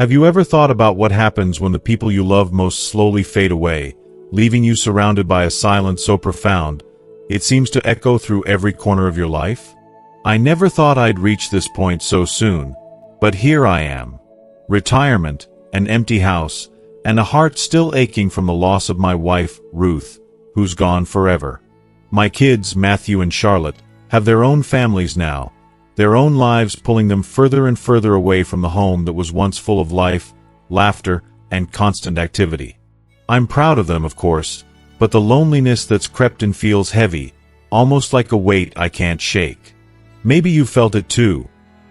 Have you ever thought about what happens when the people you love most slowly fade away, leaving you surrounded by a silence so profound, it seems to echo through every corner of your life? I never thought I'd reach this point so soon, but here I am. Retirement, an empty house, and a heart still aching from the loss of my wife, Ruth, who's gone forever. My kids, Matthew and Charlotte, have their own families now, their own lives pulling them further and further away from the home that was once full of life, laughter, and constant activity. I'm proud of them, of course, but the loneliness that's crept in feels heavy, almost like a weight I can't shake. Maybe you felt it too.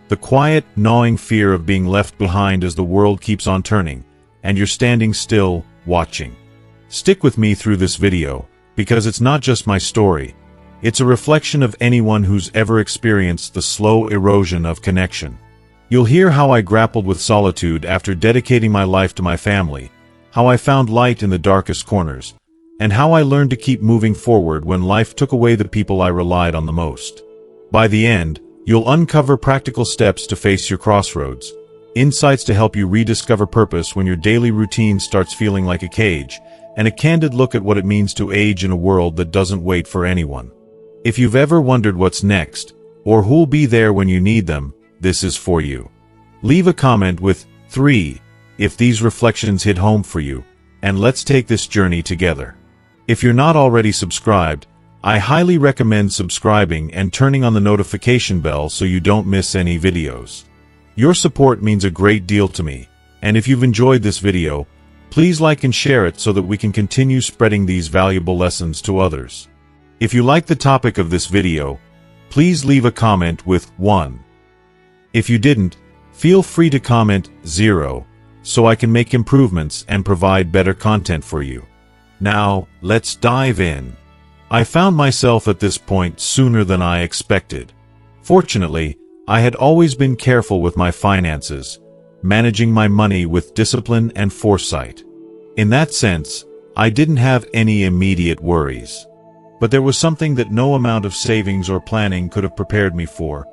The quiet, gnawing fear of being left behind as the world keeps on turning, and you're standing still, watching. Stick with me through this video, because it's not just my story. It's a reflection of anyone who's ever experienced the slow erosion of connection. You'll hear how I grappled with solitude after dedicating my life to my family, how I found light in the darkest corners, and how I learned to keep moving forward when life took away the people I relied on the most. By the end, you'll uncover practical steps to face your crossroads, insights to help you rediscover purpose when your daily routine starts feeling like a cage, and a candid look at what it means to age in a world that doesn't wait for anyone. If you've ever wondered what's next, or who'll be there when you need them, this is for you. Leave a comment with 3 if these reflections hit home for you, and let's take this journey together. If you're not already subscribed, I highly recommend subscribing and turning on the notification bell so you don't miss any videos. Your support means a great deal to me, and if you've enjoyed this video, please like and share it so that we can continue spreading these valuable lessons to others. If you like the topic of this video, please leave a comment with 1. If you didn't, feel free to comment 0, so I can make improvements and provide better content for you. Now, let's dive in. I found myself at this point sooner than I expected. Fortunately, I had always been careful with my finances, managing my money with discipline and foresight. In that sense, I didn't have any immediate worries. But there was something that no amount of savings or planning could have prepared me for,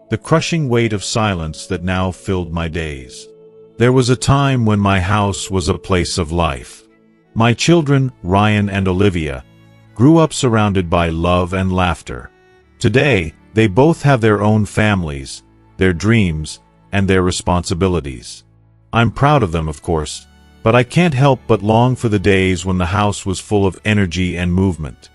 the crushing weight of silence that now filled my days. There was a time when my house was a place of life. My children, Ryan and Olivia, grew up surrounded by love and laughter. Today, they both have their own families, their dreams, and their responsibilities. I'm proud of them, of course, but I can't help but long for the days when the house was full of energy and movement.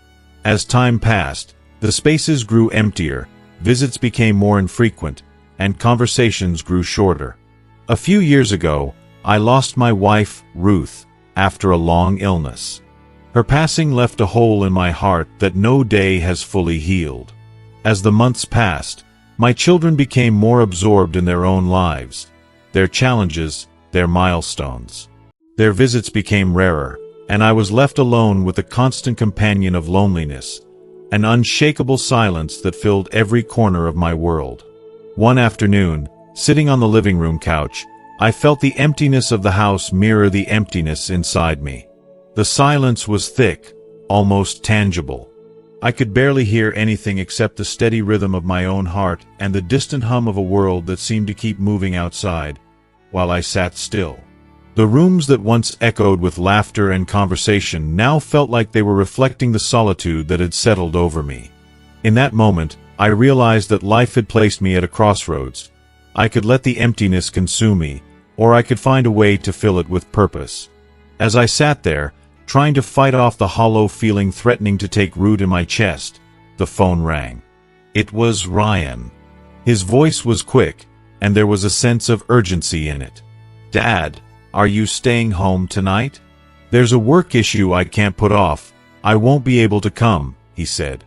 As time passed, the spaces grew emptier, visits became more infrequent, and conversations grew shorter. A few years ago, I lost my wife, Ruth, after a long illness. Her passing left a hole in my heart that no day has fully healed. As the months passed, my children became more absorbed in their own lives, their challenges, their milestones. Their visits became rarer, and I was left alone with the constant companion of loneliness, an unshakable silence that filled every corner of my world. One afternoon, sitting on the living room couch, I felt the emptiness of the house mirror the emptiness inside me. The silence was thick, almost tangible. I could barely hear anything except the steady rhythm of my own heart and the distant hum of a world that seemed to keep moving outside, while I sat still. The rooms that once echoed with laughter and conversation now felt like they were reflecting the solitude that had settled over me. In that moment, I realized that life had placed me at a crossroads. I could let the emptiness consume me, or I could find a way to fill it with purpose. As I sat there, trying to fight off the hollow feeling threatening to take root in my chest, the phone rang. It was Ryan. His voice was quick, and there was a sense of urgency in it. "Dad, are you staying home tonight? There's a work issue I can't put off. I won't be able to come," he said.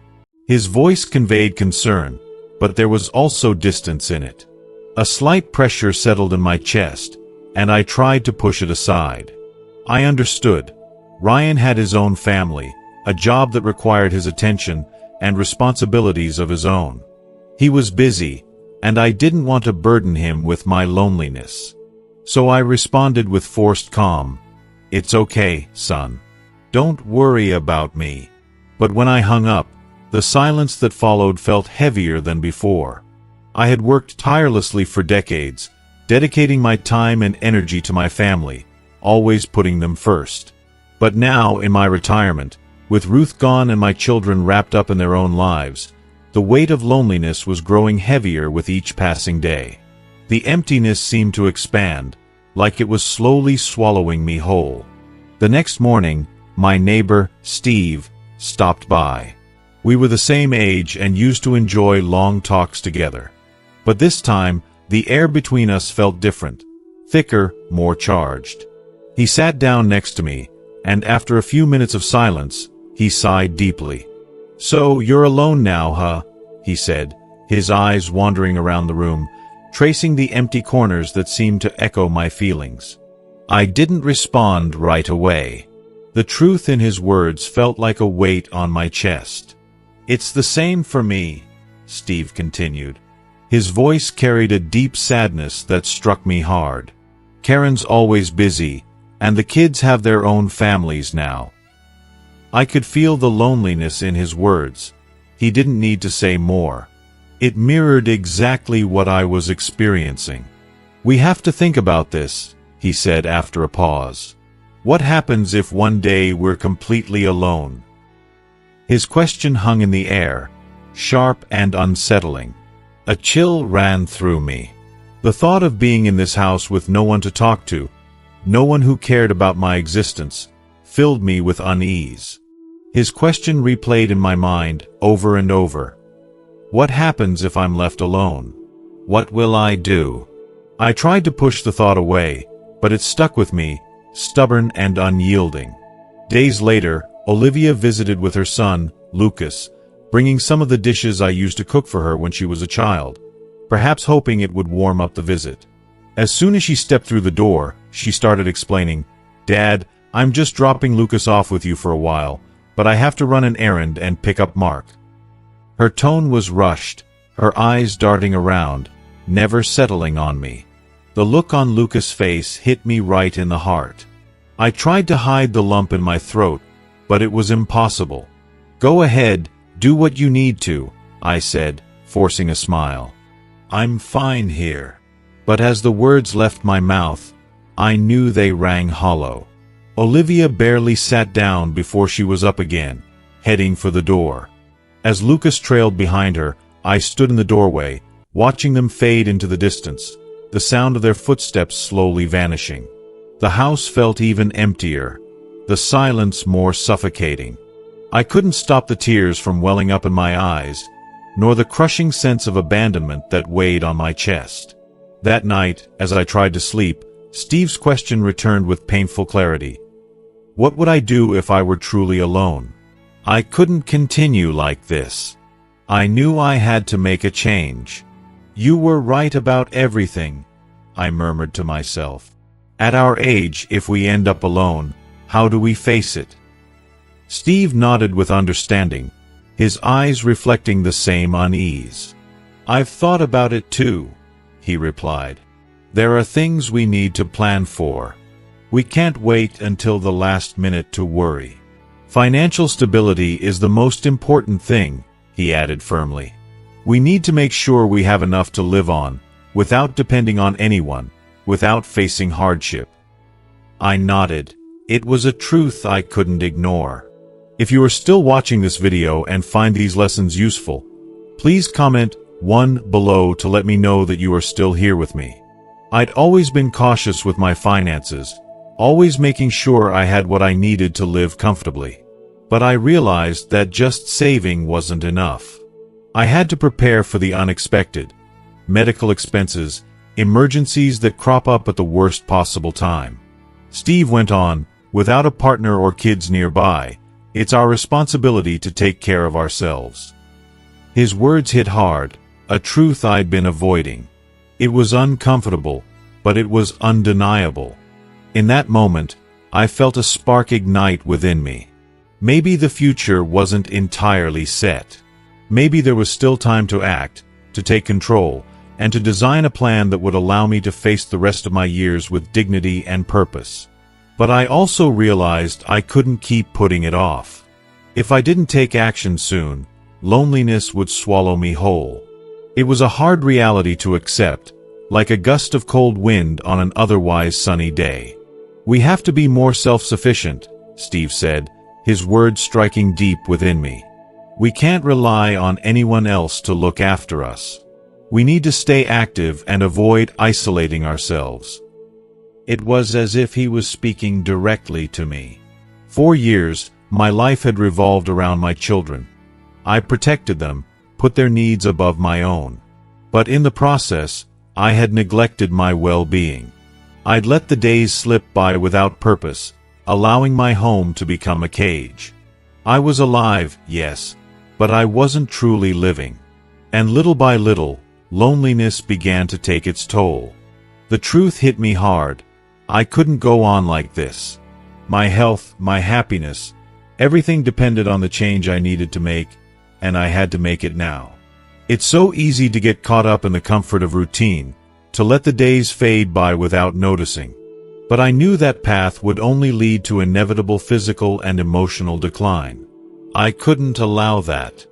His voice conveyed concern, but there was also distance in it. A slight pressure settled in my chest, and I tried to push it aside. I understood. Ryan had his own family, a job that required his attention, and responsibilities of his own. He was busy, and I didn't want to burden him with my loneliness. So I responded with forced calm, "It's okay, son. Don't worry about me." But when I hung up, the silence that followed felt heavier than before. I had worked tirelessly for decades, dedicating my time and energy to my family, always putting them first. But now, in my retirement, with Ruth gone and my children wrapped up in their own lives, the weight of loneliness was growing heavier with each passing day. The emptiness seemed to expand, like it was slowly swallowing me whole. The next morning, my neighbor, Steve, stopped by. We were the same age and used to enjoy long talks together. But this time, the air between us felt different, thicker, more charged. He sat down next to me, and after a few minutes of silence, he sighed deeply. "So, you're alone now, huh?" he said, his eyes wandering around the room, tracing the empty corners that seemed to echo my feelings. I didn't respond right away. The truth in his words felt like a weight on my chest. "It's the same for me," Steve continued. His voice carried a deep sadness that struck me hard. "Karen's always busy, and the kids have their own families now." I could feel the loneliness in his words. He didn't need to say more. It mirrored exactly what I was experiencing. "We have to think about this," he said after a pause. "What happens if one day we're completely alone?" His question hung in the air, sharp and unsettling. A chill ran through me. The thought of being in this house with no one to talk to, no one who cared about my existence, filled me with unease. His question replayed in my mind, over and over. What happens if I'm left alone? What will I do? I tried to push the thought away, but it stuck with me, stubborn and unyielding. Days later, Olivia visited with her son, Lucas, bringing some of the dishes I used to cook for her when she was a child, perhaps hoping it would warm up the visit. As soon as she stepped through the door, she started explaining, "Dad, I'm just dropping Lucas off with you for a while, but I have to run an errand and pick up Mark." Her tone was rushed, her eyes darting around, never settling on me. The look on Lucas' face hit me right in the heart. I tried to hide the lump in my throat, but it was impossible. "Go ahead, do what you need to," I said, forcing a smile. "I'm fine here." But as the words left my mouth, I knew they rang hollow. Olivia barely sat down before she was up again, heading for the door. As Lucas trailed behind her, I stood in the doorway, watching them fade into the distance, the sound of their footsteps slowly vanishing. The house felt even emptier, the silence more suffocating. I couldn't stop the tears from welling up in my eyes, nor the crushing sense of abandonment that weighed on my chest. That night, as I tried to sleep, Steve's question returned with painful clarity. What would I do if I were truly alone? I couldn't continue like this. I knew I had to make a change. "You were right about everything," I murmured to myself. "At our age, if we end up alone, how do we face it?" Steve nodded with understanding, his eyes reflecting the same unease. "I've thought about it too," he replied. "There are things we need to plan for. We can't wait until the last minute to worry. Financial stability is the most important thing," he added firmly. "We need to make sure we have enough to live on, without depending on anyone, without facing hardship." I nodded. It was a truth I couldn't ignore. If you are still watching this video and find these lessons useful, please comment 1 below to let me know that you are still here with me. I'd always been cautious with my finances, always making sure I had what I needed to live comfortably. But I realized that just saving wasn't enough. I had to prepare for the unexpected, medical expenses, emergencies that crop up at the worst possible time. Steve went on, "Without a partner or kids nearby, it's our responsibility to take care of ourselves." His words hit hard, a truth I'd been avoiding. It was uncomfortable, but it was undeniable. In that moment, I felt a spark ignite within me. Maybe the future wasn't entirely set. Maybe there was still time to act, to take control, and to design a plan that would allow me to face the rest of my years with dignity and purpose. But I also realized I couldn't keep putting it off. If I didn't take action soon, loneliness would swallow me whole. It was a hard reality to accept, like a gust of cold wind on an otherwise sunny day. "We have to be more self-sufficient," Steve said, his words striking deep within me. "We can't rely on anyone else to look after us. We need to stay active and avoid isolating ourselves." It was as if he was speaking directly to me. For years, my life had revolved around my children. I protected them, put their needs above my own. But in the process, I had neglected my well-being. I'd let the days slip by without purpose, allowing my home to become a cage. I was alive, yes, but I wasn't truly living. And little by little, loneliness began to take its toll. The truth hit me hard. I couldn't go on like this. My health, my happiness, everything depended on the change I needed to make, and I had to make it now. It's so easy to get caught up in the comfort of routine, to let the days fade by without noticing. But I knew that path would only lead to inevitable physical and emotional decline. I couldn't allow that.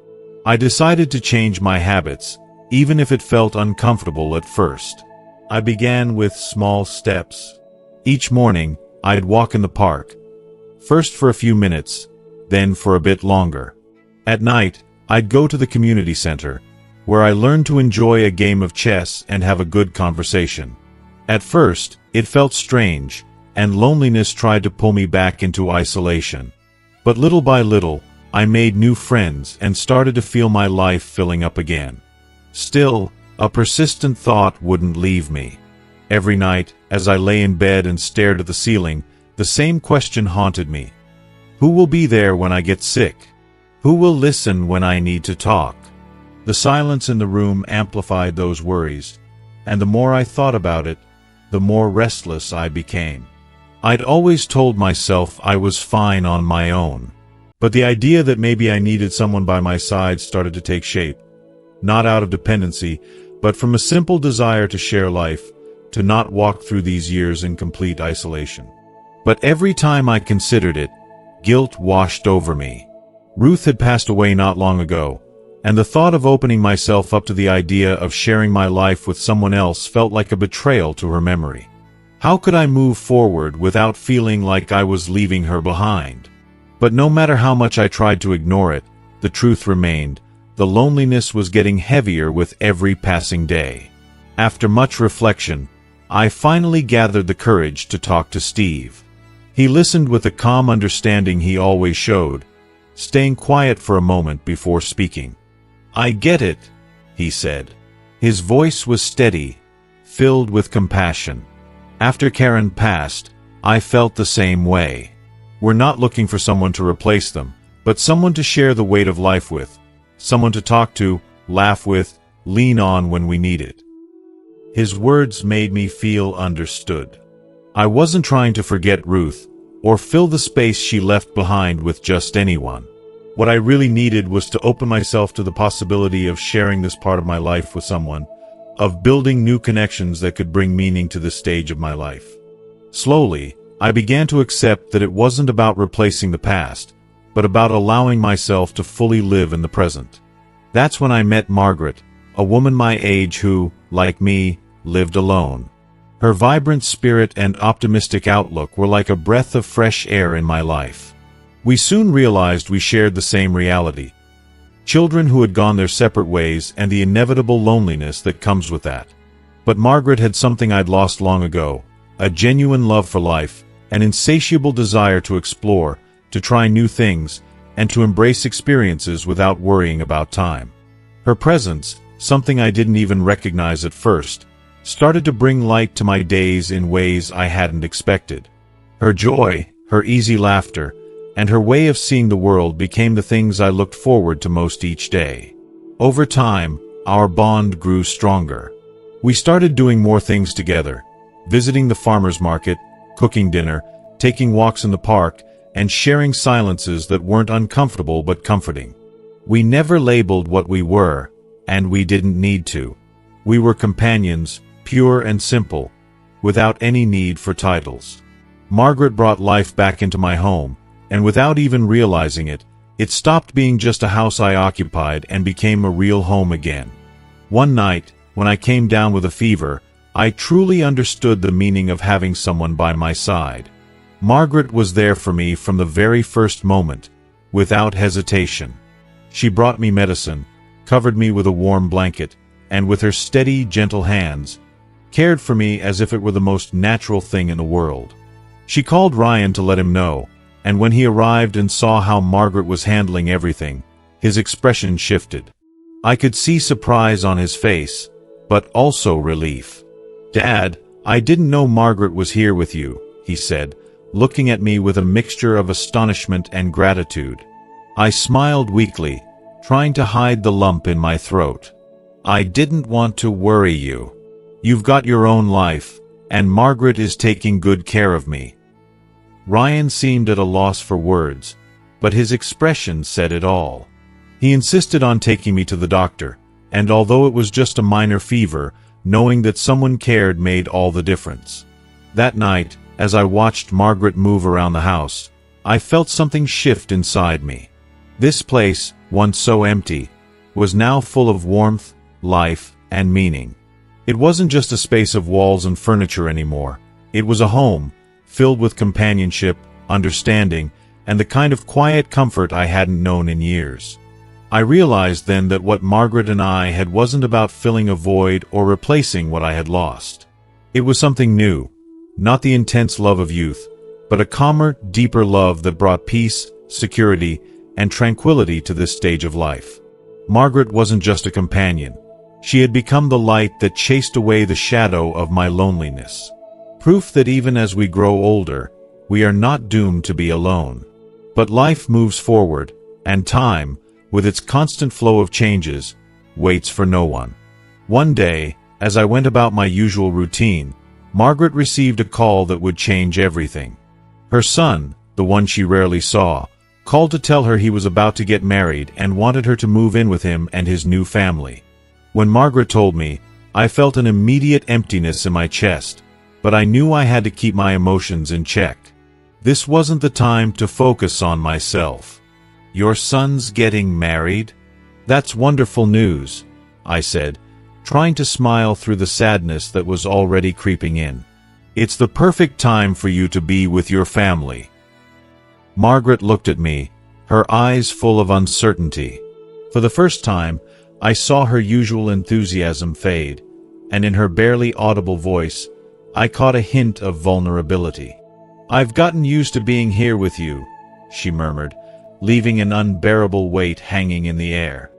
I decided to change my habits, even if it felt uncomfortable at first. I began with small steps. Each morning, I'd walk in the park, first for a few minutes, then for a bit longer. At night, I'd go to the community center, where I learned to enjoy a game of chess and have a good conversation. At first, it felt strange, and loneliness tried to pull me back into isolation. But little by little, I made new friends and started to feel my life filling up again. Still, a persistent thought wouldn't leave me. Every night, as I lay in bed and stared at the ceiling, the same question haunted me. Who will be there when I get sick? Who will listen when I need to talk? The silence in the room amplified those worries, and the more I thought about it, the more restless I became. I'd always told myself I was fine on my own, but the idea that maybe I needed someone by my side started to take shape, not out of dependency, but from a simple desire to share life, to not walk through these years in complete isolation. But every time I considered it, guilt washed over me. Ruth had passed away not long ago, and the thought of opening myself up to the idea of sharing my life with someone else felt like a betrayal to her memory. How could I move forward without feeling like I was leaving her behind? But no matter how much I tried to ignore it, the truth remained. The loneliness was getting heavier with every passing day. After much reflection, I finally gathered the courage to talk to Steve. He listened with the calm understanding he always showed, staying quiet for a moment before speaking. "I get it," he said. His voice was steady, filled with compassion. After Karen passed, I felt the same way. We're not looking for someone to replace them, but someone to share the weight of life with, someone to talk to, laugh with, lean on when we need it. His words made me feel understood. I wasn't trying to forget Ruth, or fill the space she left behind with just anyone. What I really needed was to open myself to the possibility of sharing this part of my life with someone, of building new connections that could bring meaning to this stage of my life. Slowly, I began to accept that it wasn't about replacing the past, but about allowing myself to fully live in the present. That's when I met Margaret, a woman my age who, like me, lived alone. Her vibrant spirit and optimistic outlook were like a breath of fresh air in my life. We soon realized we shared the same reality. Children who had gone their separate ways and the inevitable loneliness that comes with that. But Margaret had something I'd lost long ago, a genuine love for life, an insatiable desire to explore, to try new things, and to embrace experiences without worrying about time. Her presence, something I didn't even recognize at first, started to bring light to my days in ways I hadn't expected. Her joy, her easy laughter, and her way of seeing the world became the things I looked forward to most each day. Over time, our bond grew stronger. We started doing more things together, visiting the farmer's market, cooking dinner, taking walks in the park, and sharing silences that weren't uncomfortable but comforting. We never labeled what we were, and we didn't need to. We were companions, pure and simple, without any need for titles. Margaret brought life back into my home, and without even realizing it, it stopped being just a house I occupied and became a real home again. One night, when I came down with a fever, I truly understood the meaning of having someone by my side. Margaret was there for me from the very first moment, without hesitation. She brought me medicine, covered me with a warm blanket, and with her steady, gentle hands, cared for me as if it were the most natural thing in the world. She called Ryan to let him know, and when he arrived and saw how Margaret was handling everything, his expression shifted. I could see surprise on his face, but also relief. "Dad, I didn't know Margaret was here with you," he said, looking at me with a mixture of astonishment and gratitude. I smiled weakly, trying to hide the lump in my throat. "I didn't want to worry you. You've got your own life, and Margaret is taking good care of me." Ryan seemed at a loss for words, but his expression said it all. He insisted on taking me to the doctor, and although it was just a minor fever, knowing that someone cared made all the difference. That night, as I watched Margaret move around the house, I felt something shift inside me. This place, once so empty, was now full of warmth, life, and meaning. It wasn't just a space of walls and furniture anymore. It was a home, filled with companionship, understanding, and the kind of quiet comfort I hadn't known in years. I realized then that what Margaret and I had wasn't about filling a void or replacing what I had lost. It was something new, not the intense love of youth, but a calmer, deeper love that brought peace, security, and tranquility to this stage of life. Margaret wasn't just a companion. She had become the light that chased away the shadow of my loneliness. Proof that even as we grow older, we are not doomed to be alone. But life moves forward, and time, with its constant flow of changes, waits for no one. One day, as I went about my usual routine, Margaret received a call that would change everything. Her son, the one she rarely saw, called to tell her he was about to get married and wanted her to move in with him and his new family. When Margaret told me, I felt an immediate emptiness in my chest, but I knew I had to keep my emotions in check. This wasn't the time to focus on myself. "Your son's getting married? That's wonderful news," I said, trying to smile through the sadness that was already creeping in. "It's the perfect time for you to be with your family." Margaret looked at me, her eyes full of uncertainty. For the first time, I saw her usual enthusiasm fade, and in her barely audible voice, I caught a hint of vulnerability. "I've gotten used to being here with you," she murmured, leaving an unbearable weight hanging in the air.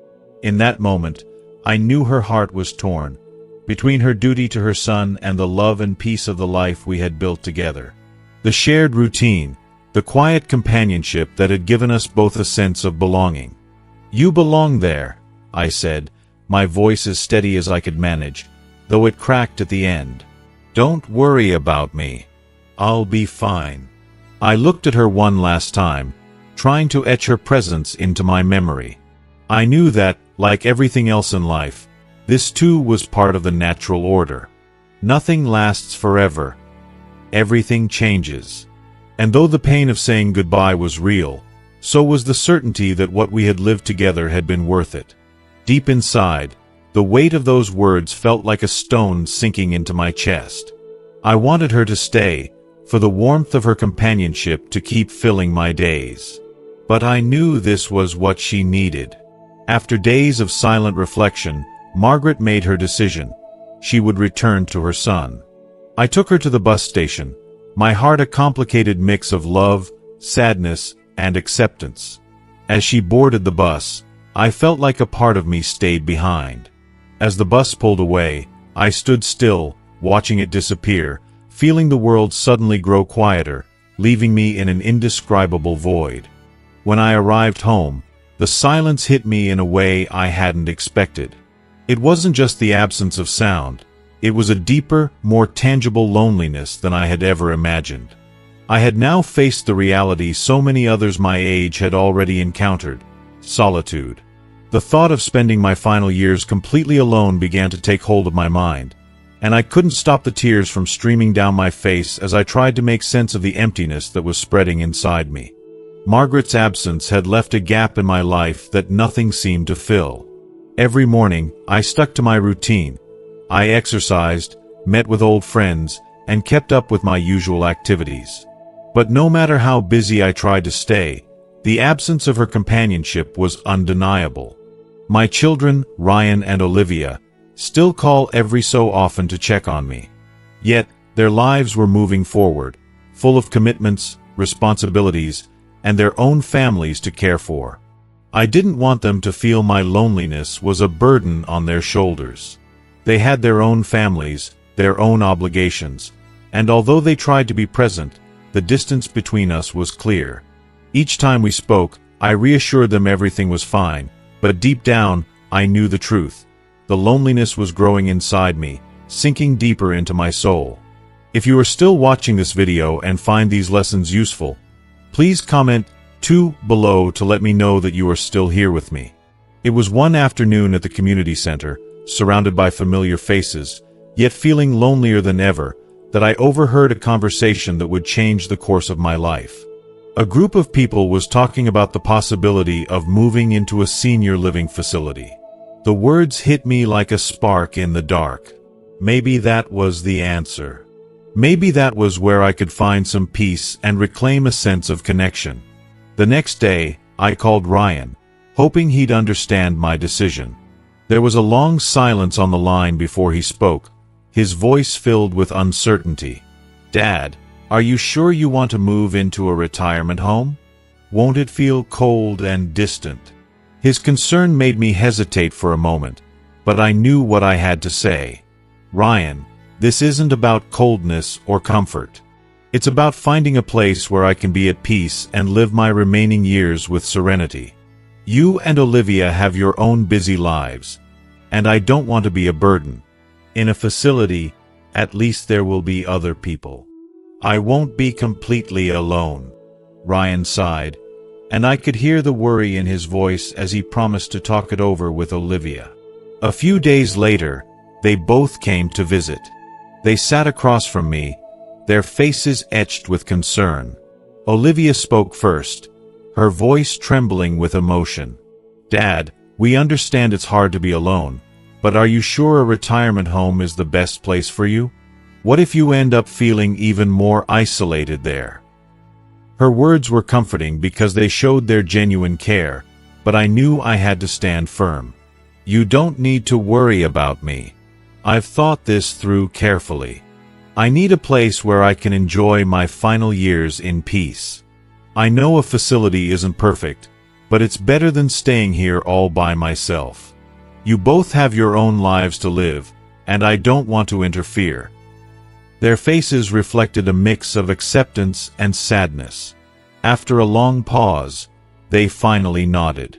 In that moment, I knew her heart was torn, between her duty to her son and the love and peace of the life we had built together. The shared routine, the quiet companionship that had given us both a sense of belonging. "You belong there," I said, my voice as steady as I could manage, though it cracked at the end. "Don't worry about me. I'll be fine." I looked at her one last time, trying to etch her presence into my memory. I knew that, like everything else in life, this too was part of the natural order. Nothing lasts forever. Everything changes. And though the pain of saying goodbye was real, so was the certainty that what we had lived together had been worth it. Deep inside, the weight of those words felt like a stone sinking into my chest. I wanted her to stay, for the warmth of her companionship to keep filling my days. But I knew this was what she needed. After days of silent reflection, Margaret made her decision. She would return to her son. I took her to the bus station, my heart a complicated mix of love, sadness, and acceptance. As she boarded the bus, I felt like a part of me stayed behind. As the bus pulled away, I stood still, watching it disappear, feeling the world suddenly grow quieter, leaving me in an indescribable void. When I arrived home, the silence hit me in a way I hadn't expected. It wasn't just the absence of sound. It was a deeper, more tangible loneliness than I had ever imagined. I had now faced the reality so many others my age had already encountered: solitude. The thought of spending my final years completely alone began to take hold of my mind, and I couldn't stop the tears from streaming down my face as I tried to make sense of the emptiness that was spreading inside me. Margaret's absence had left a gap in my life that nothing seemed to fill. Every morning, I stuck to my routine. I exercised, met with old friends, and kept up with my usual activities. But no matter how busy I tried to stay, the absence of her companionship was undeniable. My children, Ryan and Olivia, still call every so often to check on me. Yet, their lives were moving forward, full of commitments, responsibilities, and their own families to care for. I didn't want them to feel my loneliness was a burden on their shoulders. They had their own families, their own obligations, and although they tried to be present, the distance between us was clear. Each time we spoke, I reassured them everything was fine, but deep down, I knew the truth. The loneliness was growing inside me, sinking deeper into my soul. If you are still watching this video and find these lessons useful, please comment 2 below to let me know that you are still here with me. It was one afternoon at the community center, surrounded by familiar faces, yet feeling lonelier than ever, that I overheard a conversation that would change the course of my life. A group of people was talking about the possibility of moving into a senior living facility. The words hit me like a spark in the dark. Maybe that was the answer. Maybe that was where I could find some peace and reclaim a sense of connection. The next day, I called Ryan, hoping he'd understand my decision. There was a long silence on the line before he spoke, his voice filled with uncertainty. "Dad, are you sure you want to move into a retirement home? Won't it feel cold and distant?" His concern made me hesitate for a moment, but I knew what I had to say. "Ryan, this isn't about coldness or comfort. It's about finding a place where I can be at peace and live my remaining years with serenity. You and Olivia have your own busy lives, and I don't want to be a burden. In a facility, at least there will be other people. I won't be completely alone." Ryan sighed, and I could hear the worry in his voice as he promised to talk it over with Olivia. A few days later, they both came to visit. They sat across from me, their faces etched with concern. Olivia spoke first, her voice trembling with emotion. "Dad, we understand it's hard to be alone, but are you sure a retirement home is the best place for you? What if you end up feeling even more isolated there?" Her words were comforting because they showed their genuine care, but I knew I had to stand firm. "You don't need to worry about me. I've thought this through carefully. I need a place where I can enjoy my final years in peace. I know a facility isn't perfect, but it's better than staying here all by myself. You both have your own lives to live, and I don't want to interfere." Their faces reflected a mix of acceptance and sadness. After a long pause, they finally nodded.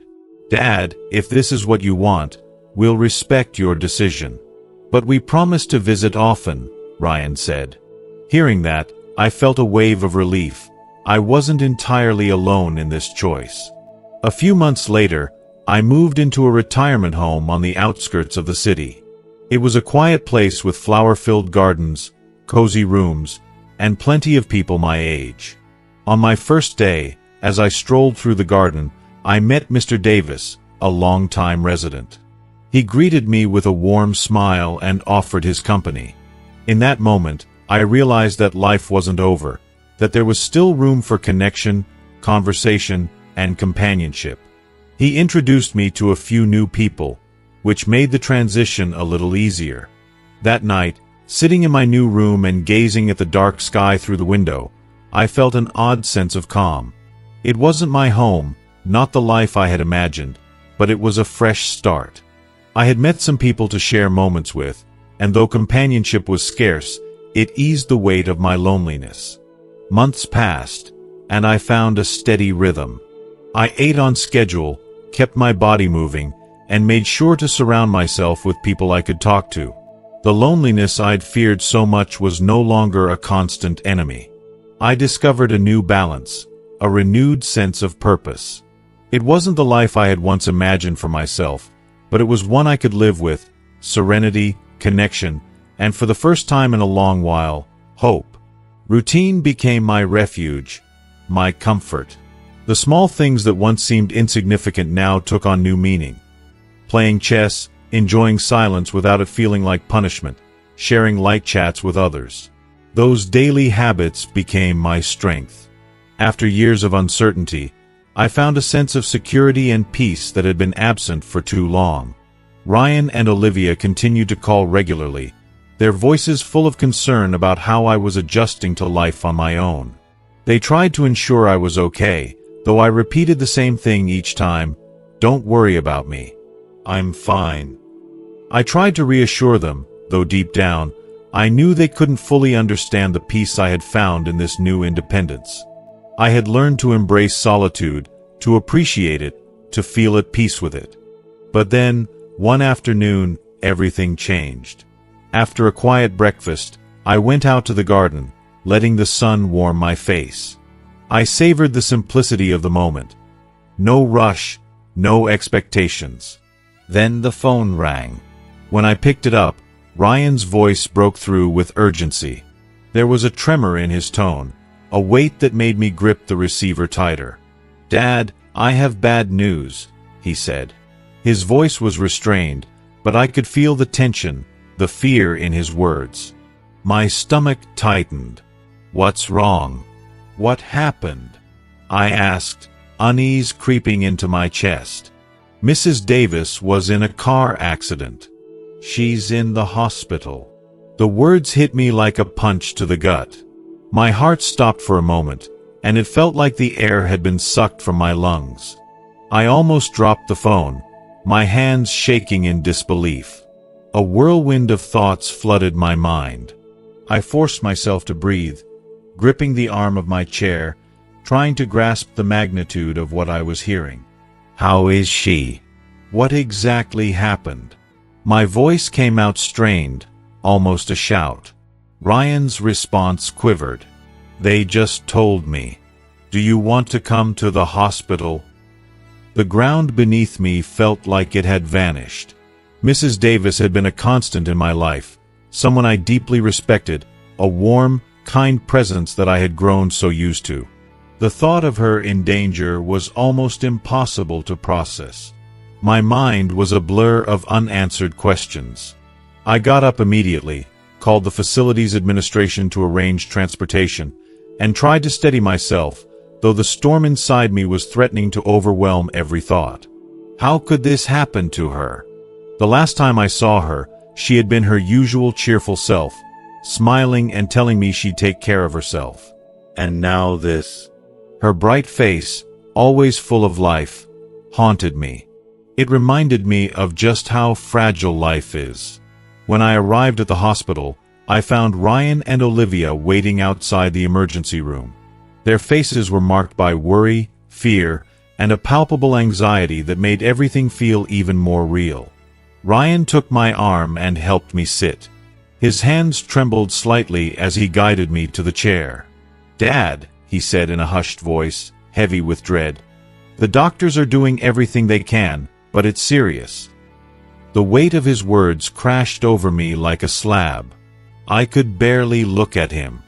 "Dad, if this is what you want, we'll respect your decision. But we promise to visit often," Ryan said. Hearing that, I felt a wave of relief. I wasn't entirely alone in this choice. A few months later, I moved into a retirement home on the outskirts of the city. It was a quiet place with flower-filled gardens, cozy rooms, and plenty of people my age. On my first day, as I strolled through the garden, I met Mr. Davis, a long-time resident. He greeted me with a warm smile and offered his company. In that moment, I realized that life wasn't over, that there was still room for connection, conversation, and companionship. He introduced me to a few new people, which made the transition a little easier. That night, sitting in my new room and gazing at the dark sky through the window, I felt an odd sense of calm. It wasn't my home, not the life I had imagined, but it was a fresh start. I had met some people to share moments with, and though companionship was scarce, it eased the weight of my loneliness. Months passed, and I found a steady rhythm. I ate on schedule, kept my body moving, and made sure to surround myself with people I could talk to. The loneliness I'd feared so much was no longer a constant enemy. I discovered a new balance, a renewed sense of purpose. It wasn't the life I had once imagined for myself, but it was one I could live with, serenity, connection, and for the first time in a long while, hope. Routine became my refuge, my comfort. The small things that once seemed insignificant now took on new meaning. Playing chess, enjoying silence without it feeling like punishment, sharing light chats with others. Those daily habits became my strength. After years of uncertainty, I found a sense of security and peace that had been absent for too long. Ryan and Olivia continued to call regularly, their voices full of concern about how I was adjusting to life on my own. They tried to ensure I was okay, though I repeated the same thing each time, "Don't worry about me. I'm fine." I tried to reassure them, though deep down, I knew they couldn't fully understand the peace I had found in this new independence. I had learned to embrace solitude, to appreciate it, to feel at peace with it. But then, one afternoon, everything changed. After a quiet breakfast, I went out to the garden, letting the sun warm my face. I savored the simplicity of the moment. No rush, no expectations. Then the phone rang. When I picked it up, Ryan's voice broke through with urgency. There was a tremor in his tone, a weight that made me grip the receiver tighter. "Dad, I have bad news," he said. His voice was restrained, but I could feel the tension, the fear in his words. My stomach tightened. "What's wrong? What happened?" I asked, unease creeping into my chest. "Mrs. Davis was in a car accident. She's in the hospital." The words hit me like a punch to the gut. My heart stopped for a moment, and it felt like the air had been sucked from my lungs. I almost dropped the phone, my hands shaking in disbelief. A whirlwind of thoughts flooded my mind. I forced myself to breathe, gripping the arm of my chair, trying to grasp the magnitude of what I was hearing. "How is she? What exactly happened?" My voice came out strained, almost a shout. Ryan's response quivered. "They just told me. Do you want to come to the hospital?" The ground beneath me felt like it had vanished. Mrs. Davis had been a constant in my life, someone I deeply respected, a warm, kind presence that I had grown so used to. The thought of her in danger was almost impossible to process. My mind was a blur of unanswered questions. I got up immediately, called the facility's administration to arrange transportation, and tried to steady myself, though the storm inside me was threatening to overwhelm every thought. How could this happen to her? The last time I saw her, she had been her usual cheerful self, smiling and telling me she'd take care of herself. And now this. Her bright face, always full of life, haunted me. It reminded me of just how fragile life is. When I arrived at the hospital, I found Ryan and Olivia waiting outside the emergency room. Their faces were marked by worry, fear, and a palpable anxiety that made everything feel even more real. Ryan took my arm and helped me sit. His hands trembled slightly as he guided me to the chair. "Dad," he said in a hushed voice, heavy with dread, "the doctors are doing everything they can, but it's serious." The weight of his words crashed over me like a slab. I could barely look at him.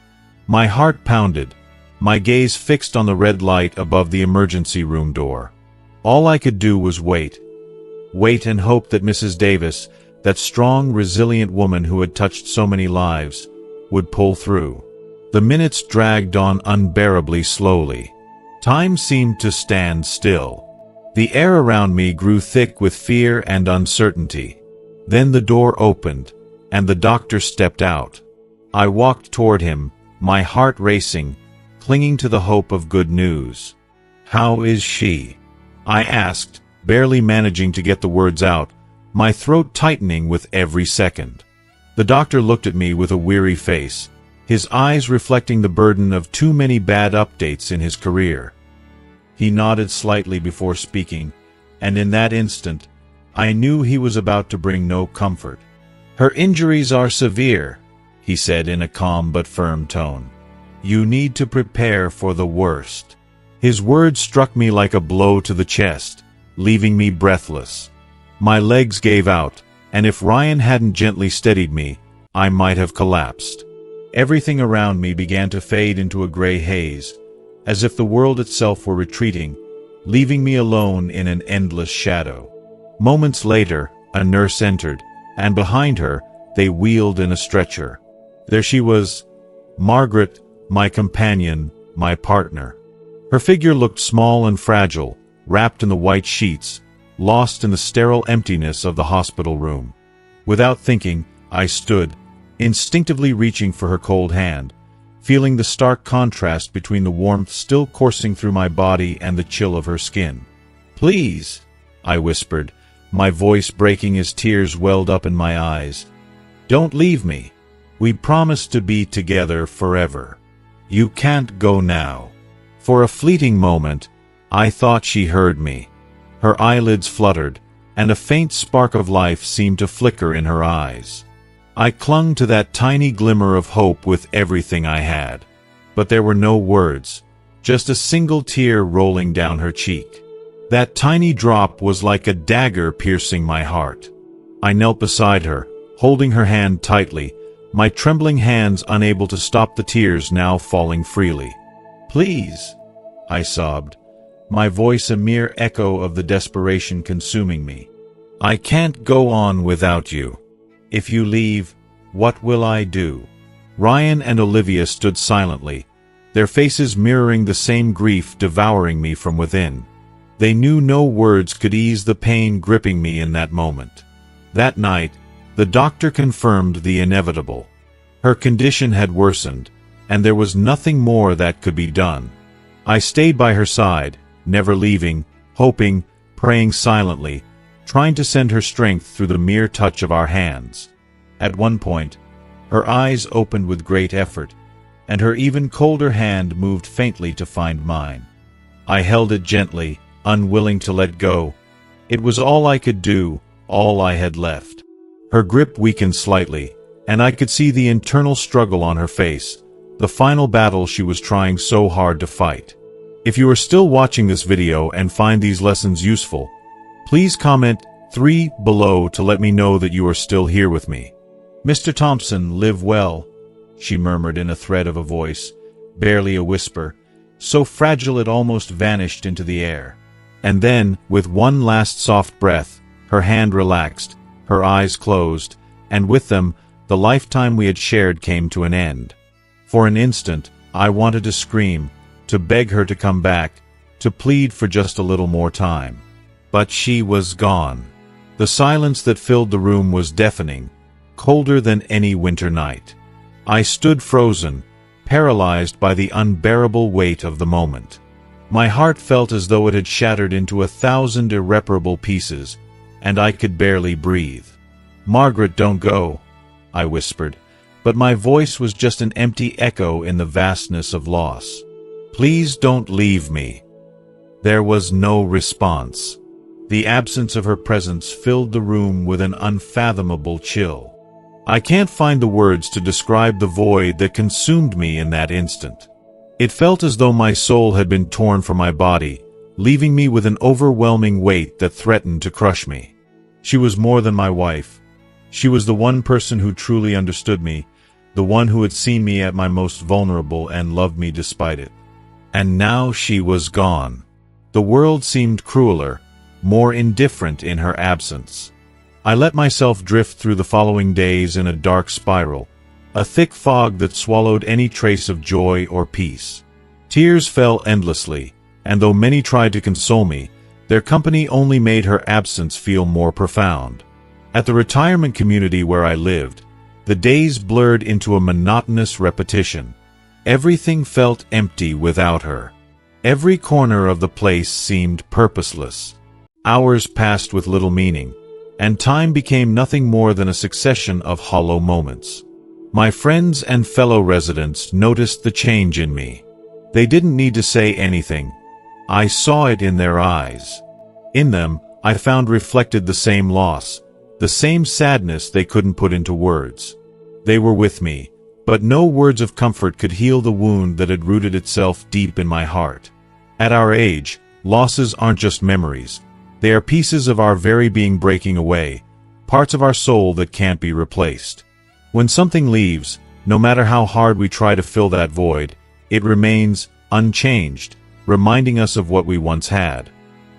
My heart pounded, my gaze fixed on the red light above the emergency room door. All I could do was wait. Wait and hope that Mrs. Davis, that strong, resilient woman who had touched so many lives, would pull through. The minutes dragged on unbearably slowly. Time seemed to stand still. The air around me grew thick with fear and uncertainty. Then the door opened, and the doctor stepped out. I walked toward him, my heart racing, clinging to the hope of good news. "How is she?" I asked, barely managing to get the words out, my throat tightening with every second. The doctor looked at me with a weary face, his eyes reflecting the burden of too many bad updates in his career. He nodded slightly before speaking, and in that instant, I knew he was about to bring no comfort. "Her injuries are severe," he said in a calm but firm tone. "You need to prepare for the worst." His words struck me like a blow to the chest, leaving me breathless. My legs gave out, and if Ryan hadn't gently steadied me, I might have collapsed. Everything around me began to fade into a gray haze, as if the world itself were retreating, leaving me alone in an endless shadow. Moments later, a nurse entered, and behind her, they wheeled in a stretcher. There she was, Margaret, my companion, my partner. Her figure looked small and fragile, wrapped in the white sheets, lost in the sterile emptiness of the hospital room. Without thinking, I stood, instinctively reaching for her cold hand, feeling the stark contrast between the warmth still coursing through my body and the chill of her skin. "Please," I whispered, my voice breaking as tears welled up in my eyes. "Don't leave me. We promised to be together forever. You can't go now." For a fleeting moment, I thought she heard me. Her eyelids fluttered, and a faint spark of life seemed to flicker in her eyes. I clung to that tiny glimmer of hope with everything I had. But there were no words, just a single tear rolling down her cheek. That tiny drop was like a dagger piercing my heart. I knelt beside her, holding her hand tightly, my trembling hands unable to stop the tears now falling freely. "Please," I sobbed, my voice a mere echo of the desperation consuming me. "I can't go on without you. If you leave, what will I do?" Ryan and Olivia stood silently, their faces mirroring the same grief devouring me from within. They knew no words could ease the pain gripping me in that moment. That night, the doctor confirmed the inevitable. Her condition had worsened, and there was nothing more that could be done. I stayed by her side, never leaving, hoping, praying silently, trying to send her strength through the mere touch of our hands. At one point, her eyes opened with great effort, and her even colder hand moved faintly to find mine. I held it gently, unwilling to let go. It was all I could do, all I had left. Her grip weakened slightly, and I could see the internal struggle on her face, the final battle she was trying so hard to fight. If you are still watching this video and find these lessons useful, please comment 3 below to let me know that you are still here with me. "Mr. Thompson, live well," she murmured in a thread of a voice, barely a whisper, so fragile it almost vanished into the air. And then, with one last soft breath, her hand relaxed, her eyes closed, and with them, the lifetime we had shared came to an end. For an instant, I wanted to scream, to beg her to come back, to plead for just a little more time. But she was gone. The silence that filled the room was deafening, colder than any winter night. I stood frozen, paralyzed by the unbearable weight of the moment. My heart felt as though it had shattered into 1,000 irreparable pieces, and I could barely breathe. "Margaret, don't go," I whispered, but my voice was just an empty echo in the vastness of loss. "Please don't leave me." There was no response. The absence of her presence filled the room with an unfathomable chill. I can't find the words to describe the void that consumed me in that instant. It felt as though my soul had been torn from my body, leaving me with an overwhelming weight that threatened to crush me. She was more than my wife. She was the one person who truly understood me, the one who had seen me at my most vulnerable and loved me despite it. And now she was gone. The world seemed crueler, more indifferent in her absence. I let myself drift through the following days in a dark spiral, a thick fog that swallowed any trace of joy or peace. Tears fell endlessly, and though many tried to console me, their company only made her absence feel more profound. At the retirement community where I lived, the days blurred into a monotonous repetition. Everything felt empty without her. Every corner of the place seemed purposeless. Hours passed with little meaning, and time became nothing more than a succession of hollow moments. My friends and fellow residents noticed the change in me. They didn't need to say anything. I saw it in their eyes. In them, I found reflected the same loss, the same sadness they couldn't put into words. They were with me, but no words of comfort could heal the wound that had rooted itself deep in my heart. At our age, losses aren't just memories. They are pieces of our very being breaking away, parts of our soul that can't be replaced. When something leaves, no matter how hard we try to fill that void, it remains unchanged, reminding us of what we once had.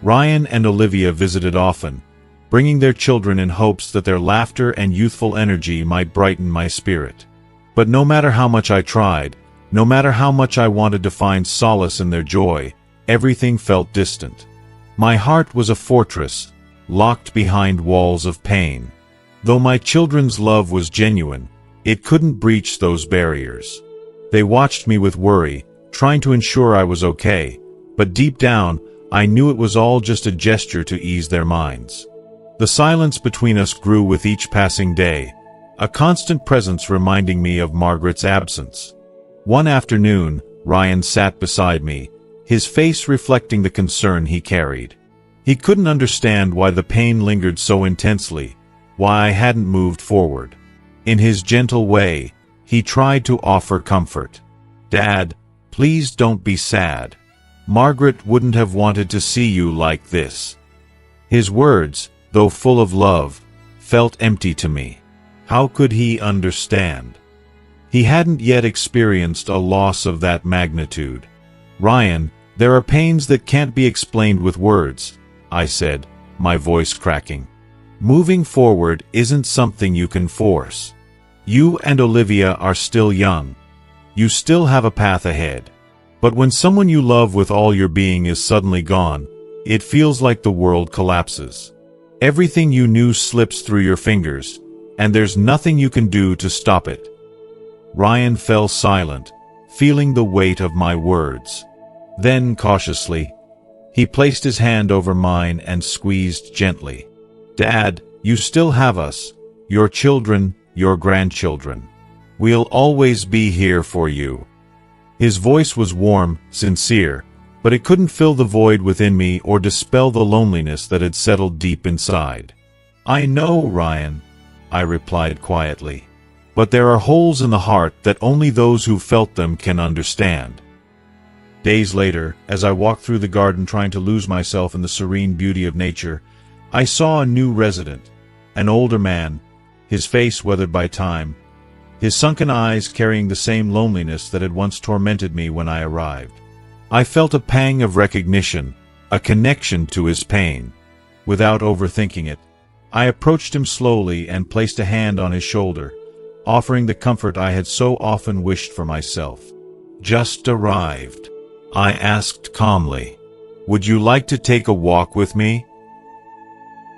Ryan and Olivia visited often, bringing their children in hopes that their laughter and youthful energy might brighten my spirit. But no matter how much I tried, no matter how much I wanted to find solace in their joy, everything felt distant. My heart was a fortress, locked behind walls of pain. Though my children's love was genuine, it couldn't breach those barriers. They watched me with worry, trying to ensure I was okay, but deep down, I knew it was all just a gesture to ease their minds. The silence between us grew with each passing day, a constant presence reminding me of Margaret's absence. One afternoon, Ryan sat beside me, his face reflecting the concern he carried. He couldn't understand why the pain lingered so intensely, why I hadn't moved forward. In his gentle way, he tried to offer comfort. "Dad, please don't be sad. Margaret wouldn't have wanted to see you like this." His words, though full of love, felt empty to me. How could he understand? He hadn't yet experienced a loss of that magnitude. "Ryan, there are pains that can't be explained with words," I said, my voice cracking. "Moving forward isn't something you can force. You and Olivia are still young. You still have a path ahead. But when someone you love with all your being is suddenly gone, it feels like the world collapses. Everything you knew slips through your fingers, and there's nothing you can do to stop it." Ryan fell silent, feeling the weight of my words. Then, cautiously, he placed his hand over mine and squeezed gently. "Dad, you still have us, your children, your grandchildren. We'll always be here for you." His voice was warm, sincere, but it couldn't fill the void within me or dispel the loneliness that had settled deep inside. "I know, Ryan," I replied quietly. "But there are holes in the heart that only those who felt them can understand." Days later, as I walked through the garden trying to lose myself in the serene beauty of nature, I saw a new resident, an older man, his face weathered by time, his sunken eyes carrying the same loneliness that had once tormented me when I arrived. I felt a pang of recognition, a connection to his pain. Without overthinking it, I approached him slowly and placed a hand on his shoulder, offering the comfort I had so often wished for myself. "Just arrived," I asked calmly. "Would you like to take a walk with me?"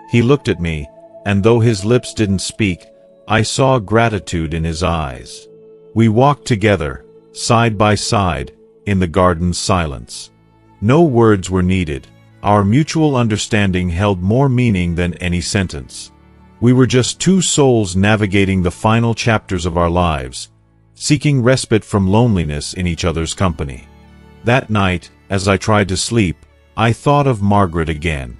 He looked at me, and though his lips didn't speak, I saw gratitude in his eyes. We walked together, side by side, in the garden's silence. No words were needed. Our mutual understanding held more meaning than any sentence. We were just two souls navigating the final chapters of our lives, seeking respite from loneliness in each other's company. That night, as I tried to sleep, I thought of Margaret again.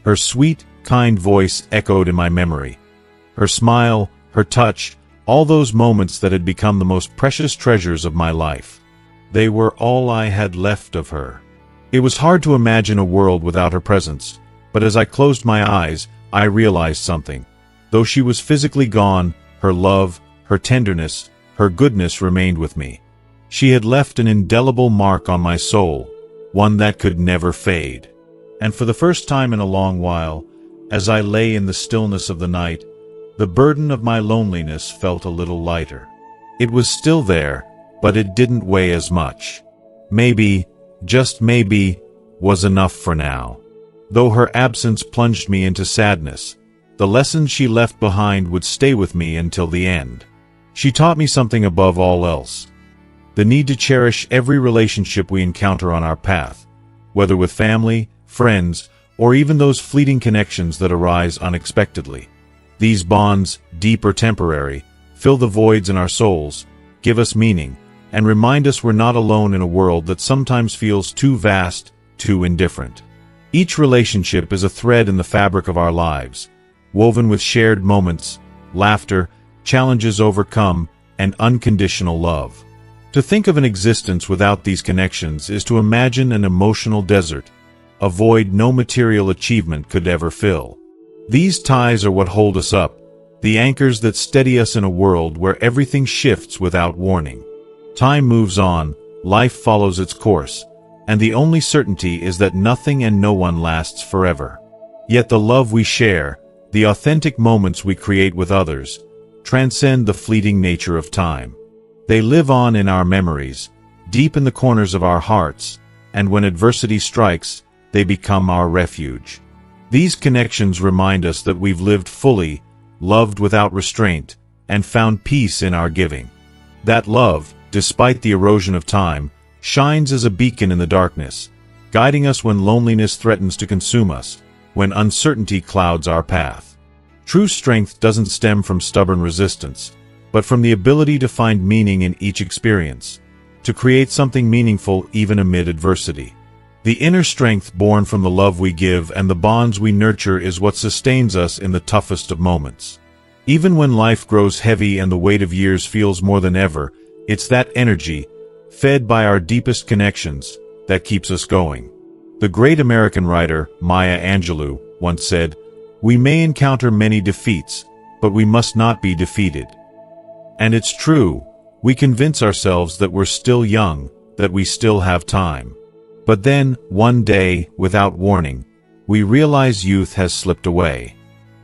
Her sweet, kind voice echoed in my memory. Her smile, her touch, all those moments that had become the most precious treasures of my life. They were all I had left of her. It was hard to imagine a world without her presence, but as I closed my eyes, I realized something. Though she was physically gone, her love, her tenderness, her goodness remained with me. She had left an indelible mark on my soul, one that could never fade. And for the first time in a long while, as I lay in the stillness of the night, the burden of my loneliness felt a little lighter. It was still there, but it didn't weigh as much. Maybe, just maybe, was enough for now. Though her absence plunged me into sadness, the lessons she left behind would stay with me until the end. She taught me something above all else: the need to cherish every relationship we encounter on our path, whether with family, friends, or even those fleeting connections that arise unexpectedly. These bonds, deep or temporary, fill the voids in our souls, give us meaning, and remind us we're not alone in a world that sometimes feels too vast, too indifferent. Each relationship is a thread in the fabric of our lives, woven with shared moments, laughter, challenges overcome, and unconditional love. To think of an existence without these connections is to imagine an emotional desert, a void no material achievement could ever fill. These ties are what hold us up, the anchors that steady us in a world where everything shifts without warning. Time moves on, life follows its course, and the only certainty is that nothing and no one lasts forever. Yet the love we share, The authentic moments we create with others transcend the fleeting nature of time. They live on in our memories, deep in the corners of our hearts, and when adversity strikes, they become our refuge. These connections remind us that we've lived fully, loved without restraint, and found peace in our giving. That love, despite the erosion of time, shines as a beacon in the darkness, guiding us when loneliness threatens to consume us, when uncertainty clouds our path. True strength doesn't stem from stubborn resistance, but from the ability to find meaning in each experience, to create something meaningful even amid adversity. The inner strength born from the love we give and the bonds we nurture is what sustains us in the toughest of moments. Even when life grows heavy and the weight of years feels more than ever, it's that energy, fed by our deepest connections, that keeps us going. The great American writer, Maya Angelou, once said, "We may encounter many defeats, but we must not be defeated." And it's true, we convince ourselves that we're still young, that we still have time. But then, one day, without warning, we realize youth has slipped away.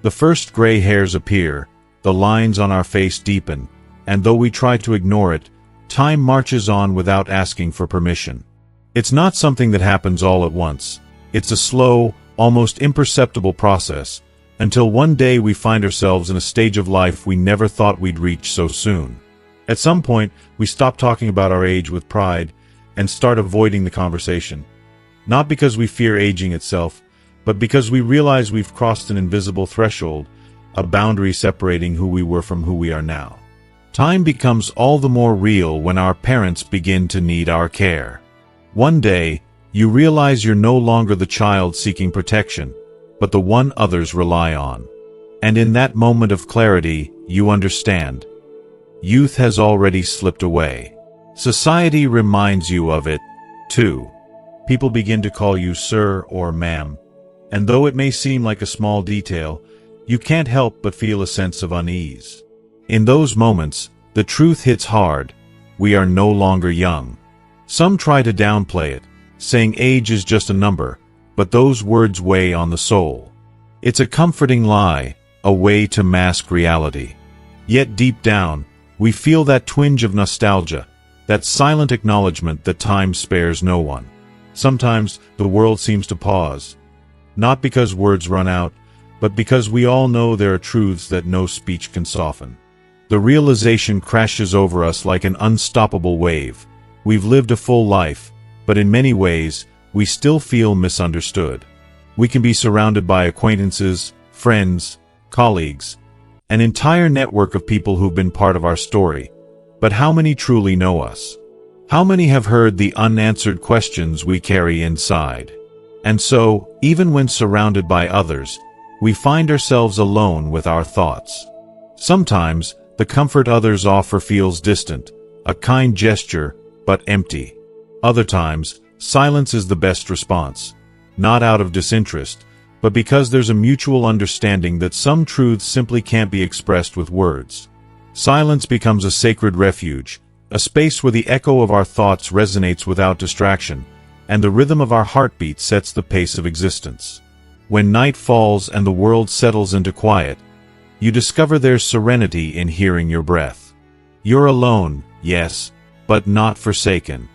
The first gray hairs appear, the lines on our face deepen, and though we try to ignore it, time marches on without asking for permission. It's not something that happens all at once. It's a slow, almost imperceptible process, until one day we find ourselves in a stage of life we never thought we'd reach so soon. At some point, we stop talking about our age with pride and start avoiding the conversation. Not because we fear aging itself, but because we realize we've crossed an invisible threshold, a boundary separating who we were from who we are now. Time becomes all the more real when our parents begin to need our care. One day, you realize you're no longer the child seeking protection, but the one others rely on. And in that moment of clarity, you understand. Youth has already slipped away. Society reminds you of it, too. People begin to call you sir or ma'am, and though it may seem like a small detail, you can't help but feel a sense of unease. In those moments, the truth hits hard. We are no longer young. Some try to downplay it, saying age is just a number, but those words weigh on the soul. It's a comforting lie, a way to mask reality. Yet deep down, we feel that twinge of nostalgia, that silent acknowledgement that time spares no one. Sometimes the world seems to pause, not because words run out, but because we all know there are truths that no speech can soften. The realization crashes over us like an unstoppable wave. We've lived a full life, but in many ways, we still feel misunderstood. We can be surrounded by acquaintances, friends, colleagues, an entire network of people who've been part of our story. But how many truly know us? How many have heard the unanswered questions we carry inside? And so, even when surrounded by others, we find ourselves alone with our thoughts. Sometimes, the comfort others offer feels distant, a kind gesture, but empty. Other times, silence is the best response, not out of disinterest, but because there's a mutual understanding that some truths simply can't be expressed with words. Silence becomes a sacred refuge, a space where the echo of our thoughts resonates without distraction, and the rhythm of our heartbeat sets the pace of existence. When night falls and the world settles into quiet, you discover there's serenity in hearing your breath. You're alone, yes, but not forsaken.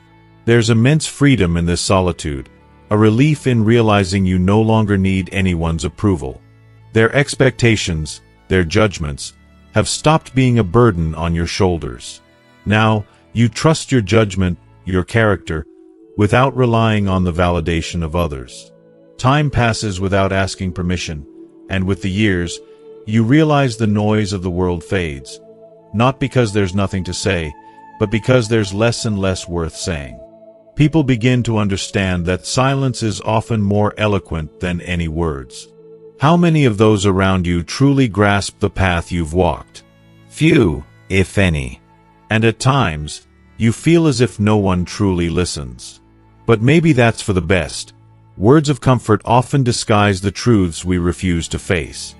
There's immense freedom in this solitude, a relief in realizing you no longer need anyone's approval. Their expectations, their judgments, have stopped being a burden on your shoulders. Now, you trust your judgment, your character, without relying on the validation of others. Time passes without asking permission, and with the years, you realize the noise of the world fades, not because there's nothing to say, but because there's less and less worth saying. People begin to understand that silence is often more eloquent than any words. How many of those around you truly grasp the path you've walked? Few, if any. And at times, you feel as if no one truly listens. But maybe that's for the best. Words of comfort often disguise the truths we refuse to face.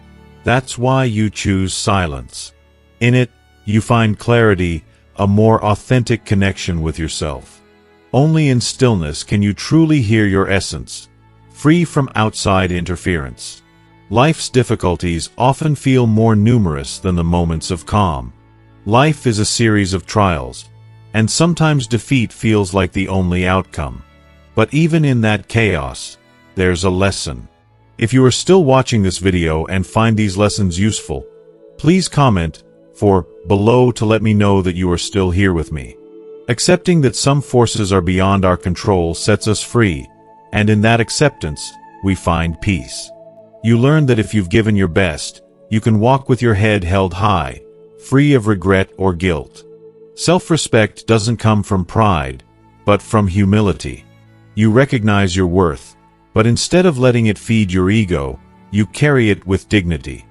That's why you choose silence. In it, you find clarity, a more authentic connection with yourself. Only in stillness can you truly hear your essence, free from outside interference. Life's difficulties often feel more numerous than the moments of calm. Life is a series of trials, and sometimes defeat feels like the only outcome. But even in that chaos, there's a lesson. If you are still watching this video and find these lessons useful, please comment below to let me know that you are still here with me. Accepting that some forces are beyond our control sets us free, and in that acceptance, we find peace. You learn that if you've given your best, you can walk with your head held high, free of regret or guilt. Self-respect doesn't come from pride, but from humility. You recognize your worth, but instead of letting it feed your ego, you carry it with dignity.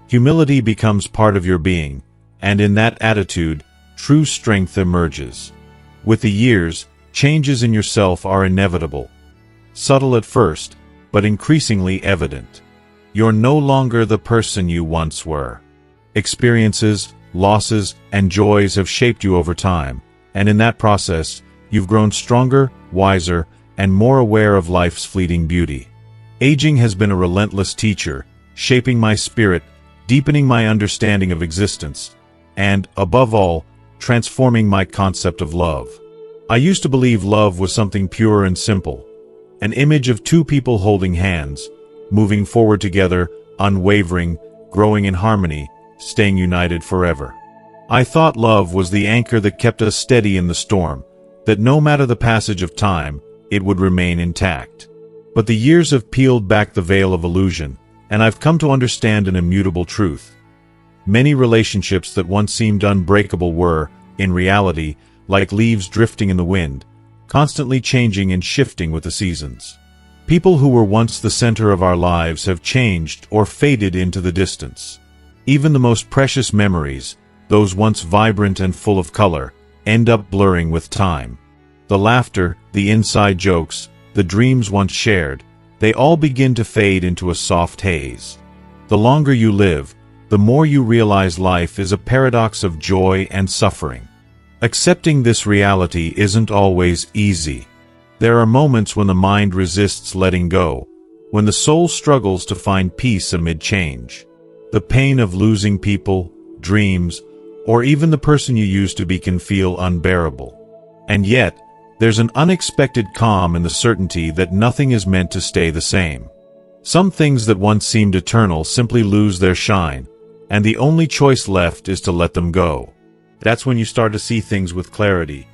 Humility becomes part of your being, and in that attitude, true strength emerges. With the years, changes in yourself are inevitable. Subtle at first, but increasingly evident. You're no longer the person you once were. Experiences, losses, and joys have shaped you over time, and in that process, you've grown stronger, wiser, and more aware of life's fleeting beauty. Aging has been a relentless teacher, shaping my spirit, deepening my understanding of existence, and, above all, transforming my concept of love. I used to believe love was something pure and simple, an image of two people holding hands, moving forward together, unwavering, growing in harmony, staying united forever. I thought love was the anchor that kept us steady in the storm, that no matter the passage of time, it would remain intact. But the years have peeled back the veil of illusion, and I've come to understand an immutable truth. Many relationships that once seemed unbreakable were, in reality, like leaves drifting in the wind, constantly changing and shifting with the seasons. People who were once the center of our lives have changed or faded into the distance. Even the most precious memories, those once vibrant and full of color, end up blurring with time. The laughter, the inside jokes, the dreams once shared, they all begin to fade into a soft haze. The longer you live, the more you realize life is a paradox of joy and suffering. Accepting this reality isn't always easy. There are moments when the mind resists letting go, when the soul struggles to find peace amid change. The pain of losing people, dreams, or even the person you used to be can feel unbearable. And yet, there's an unexpected calm in the certainty that nothing is meant to stay the same. Some things that once seemed eternal simply lose their shine, and the only choice left is to let them go. That's when you start to see things with clarity.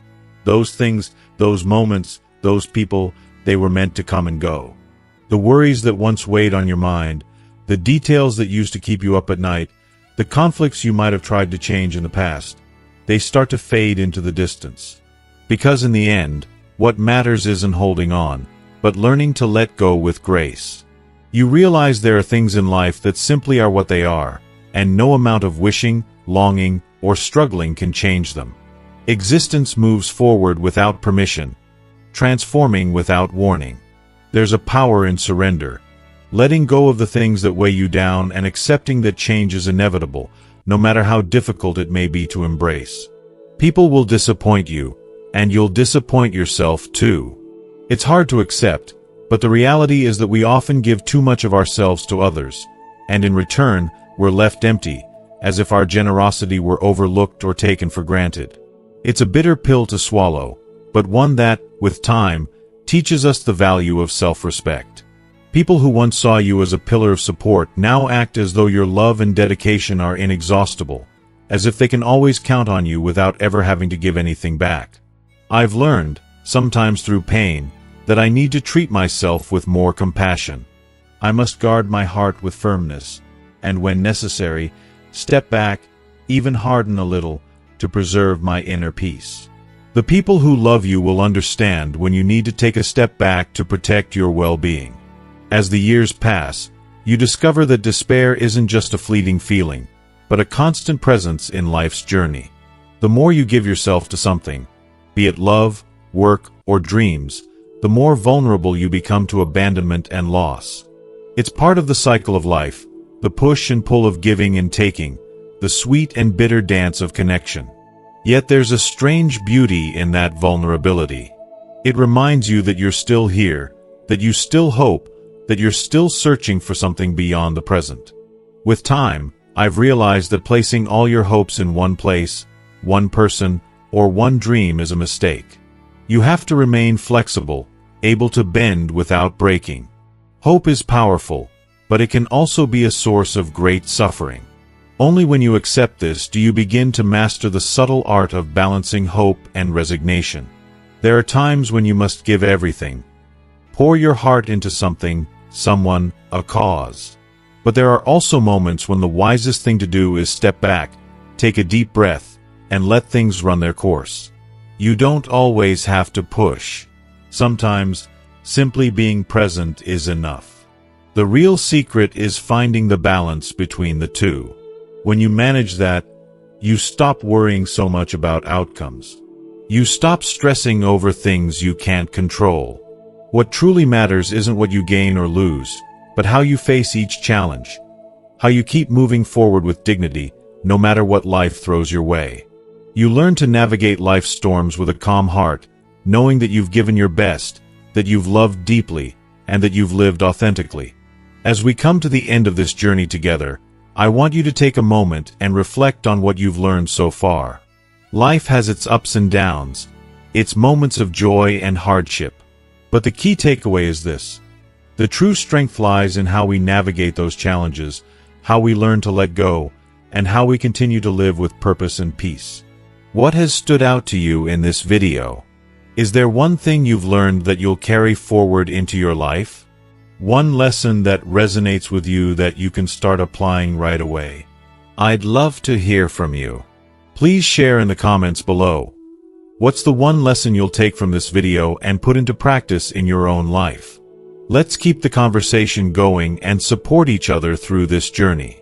Those things, those moments, those people, they were meant to come and go. The worries that once weighed on your mind, the details that used to keep you up at night, the conflicts you might have tried to change in the past, they start to fade into the distance. Because in the end, what matters isn't holding on, but learning to let go with grace. You realize there are things in life that simply are what they are, and no amount of wishing, longing, or struggling can change them. Existence moves forward without permission, transforming without warning. There's a power in surrender, letting go of the things that weigh you down and accepting that change is inevitable, no matter how difficult it may be to embrace. People will disappoint you, and you'll disappoint yourself too. It's hard to accept, but the reality is that we often give too much of ourselves to others, and in return, we're left empty, as if our generosity were overlooked or taken for granted. It's a bitter pill to swallow, but one that, with time, teaches us the value of self-respect. People who once saw you as a pillar of support now act as though your love and dedication are inexhaustible, as if they can always count on you without ever having to give anything back. I've learned, sometimes through pain, that I need to treat myself with more compassion. I must guard my heart with firmness, and when necessary, step back, even harden a little, to preserve my inner peace. The people who love you will understand when you need to take a step back to protect your well-being. As the years pass, you discover that despair isn't just a fleeting feeling, but a constant presence in life's journey. The more you give yourself to something, be it love, work, or dreams, the more vulnerable you become to abandonment and loss. It's part of the cycle of life, the push and pull of giving and taking, the sweet and bitter dance of connection. Yet there's a strange beauty in that vulnerability. It reminds you that you're still here, that you still hope, that you're still searching for something beyond the present. With time, I've realized that placing all your hopes in one place, one person, or one dream is a mistake. You have to remain flexible, able to bend without breaking. Hope is powerful, but it can also be a source of great suffering. Only when you accept this do you begin to master the subtle art of balancing hope and resignation. There are times when you must give everything. Pour your heart into something, someone, a cause. But there are also moments when the wisest thing to do is step back, take a deep breath, and let things run their course. You don't always have to push. Sometimes, simply being present is enough. The real secret is finding the balance between the two. When you manage that, you stop worrying so much about outcomes. You stop stressing over things you can't control. What truly matters isn't what you gain or lose, but how you face each challenge. How you keep moving forward with dignity, no matter what life throws your way. You learn to navigate life's storms with a calm heart, knowing that you've given your best, that you've loved deeply, and that you've lived authentically. As we come to the end of this journey together, I want you to take a moment and reflect on what you've learned so far. Life has its ups and downs, its moments of joy and hardship. But the key takeaway is this. The true strength lies in how we navigate those challenges, how we learn to let go, and how we continue to live with purpose and peace. What has stood out to you in this video? Is there one thing you've learned that you'll carry forward into your life? One lesson that resonates with you that you can start applying right away? I'd love to hear from you. Please share in the comments below. What's the one lesson you'll take from this video and put into practice in your own life? Let's keep the conversation going and support each other through this journey.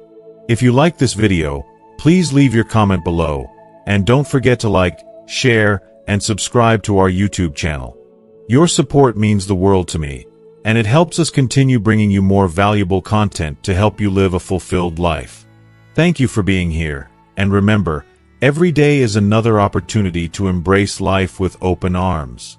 If you like this video, please leave your comment below, and don't forget to like, share, and subscribe to our YouTube channel. Your support means the world to me, and it helps us continue bringing you more valuable content to help you live a fulfilled life. Thank you for being here, and remember, every day is another opportunity to embrace life with open arms.